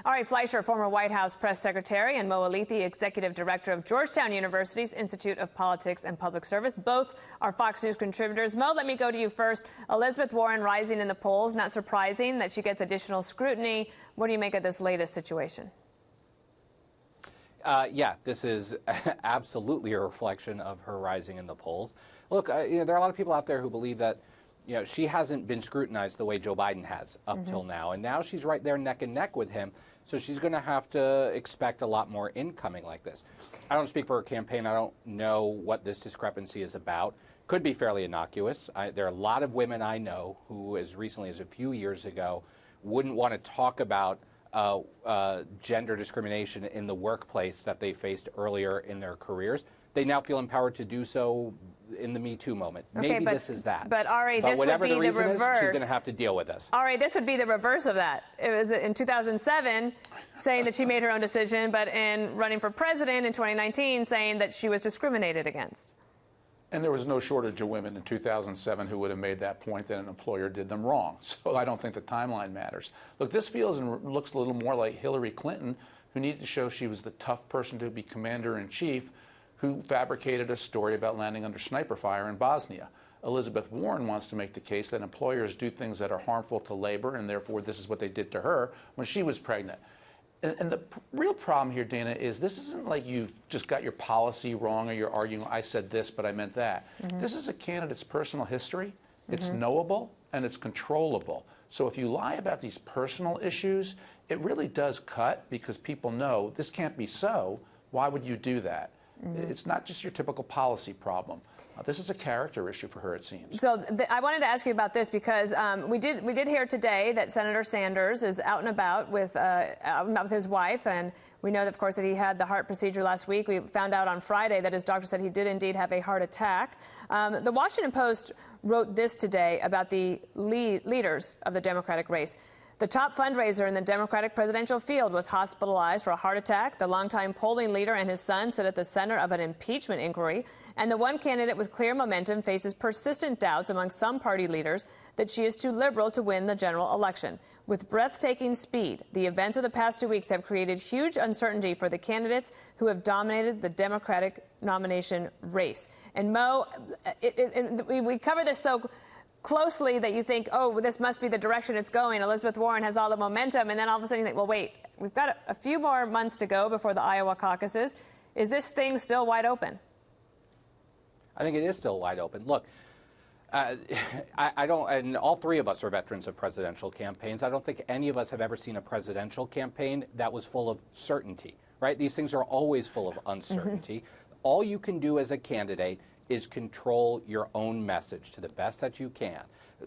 Ari Fleischer, former White House press secretary, and Mo Elleithee, executive director of Georgetown University's Institute of Politics and Public Service. Both are Fox News contributors. Mo, let me go to you first. Elizabeth Warren rising in the polls. Not surprising that she gets additional scrutiny. What do you make of this latest situation? Yeah, this is absolutely a reflection of her rising in the polls. Look, there are a lot of people out there who believe that she hasn't been scrutinized the way Joe Biden has up till now. And now she's right there neck and neck with him. So she's going to have to expect a lot more incoming like this. I don't speak for her campaign. I don't know what this discrepancy is about. Could be fairly innocuous. There are a lot of women I know who, as recently as a few years ago, wouldn't want to talk about gender discrimination in the workplace that they faced earlier in their careers. They now feel empowered to do so in the Me Too moment. Okay, Maybe this is that. But Ari, this would be the reverse. She's going to have to deal with this. Ari, this would be the reverse of that. It was in 2007 saying that she made her own decision, but in running for president in 2019 saying that she was discriminated against. And there was no shortage of women in 2007 who would have made that point that an employer did them wrong. So I don't think the timeline matters. Look, this feels and looks a little more like Hillary Clinton, who needed to show she was the tough person to be commander-in-chief, who fabricated a story about landing under sniper fire in Bosnia. Elizabeth Warren wants to make the case that employers do things that are harmful to labor, and therefore this is what they did to her when she was pregnant. And the real problem here, Dana, is this isn't like you've just got your policy wrong or you're arguing, I said this, but I meant that. This is a candidate's personal history. It's knowable and it's controllable. So if you lie about these personal issues, it really does cut because people know this can't be so. Why would you do that? It's not just your typical policy problem. This is a character issue for her, it seems. So I wanted to ask you about this because we did hear today that Senator Sanders is out and about with his wife, and we know, of course, that he had the heart procedure last week. We found out on Friday that his doctor said he did indeed have a heart attack. The Washington Post wrote this today about the leaders of the Democratic race. The top fundraiser in the Democratic presidential field was hospitalized for a heart attack. The longtime polling leader and his son sit at the center of an impeachment inquiry. And the one candidate with clear momentum faces persistent doubts among some party leaders that she is too liberal to win the general election. With breathtaking speed, the events of the past 2 weeks have created huge uncertainty for the candidates who have dominated the Democratic nomination race. And Mo, we cover this so closely that you think, oh, this must be the direction it's going. Elizabeth Warren has all the momentum. And then all of a sudden you think, well, wait, we've got a few more months to go before the Iowa caucuses. Is this thing still wide open? I think it is still wide open. Look, I don't, and all three of us are veterans of presidential campaigns. I don't think any of us have ever seen a presidential campaign that was full of certainty, right? These things are always full of uncertainty. All you can do as a candidate is control your own message to the best that you can.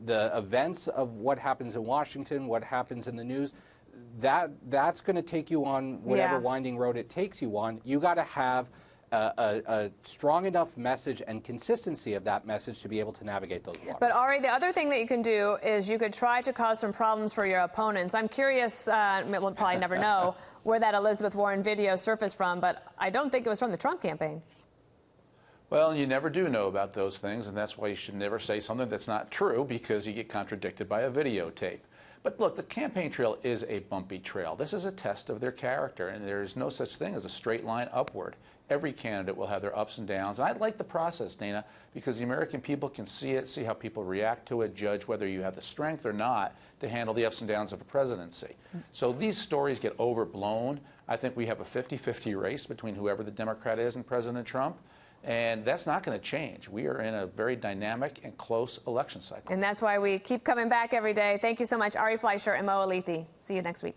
The events of what happens in Washington, what happens in the news, that's going to take you on whatever winding road it takes you on. You got to have a strong enough message and consistency of that message to be able to navigate those waters. But Ari, the other thing that you can do is you could try to cause some problems for your opponents. I'm curious, we'll probably never know where that Elizabeth Warren video surfaced from, but I don't think it was from the Trump campaign. Well, you never do know about those things, and that's why you should never say something that's not true, because you get contradicted by a videotape. But look, the campaign trail is a bumpy trail. This is a test of their character, and there's no such thing as a straight line upward. Every candidate will have their ups and downs. And I like the process, Dana, because the American people can see it, see how people react to it, judge whether you have the strength or not to handle the ups and downs of a presidency. So these stories get overblown. I think we have a 50-50 race between whoever the Democrat is and President Trump. And that's not going to change. We are in a very dynamic and close election cycle. And that's why we keep coming back every day. Thank you so much, Ari Fleischer and Mo Elleithee. See you next week.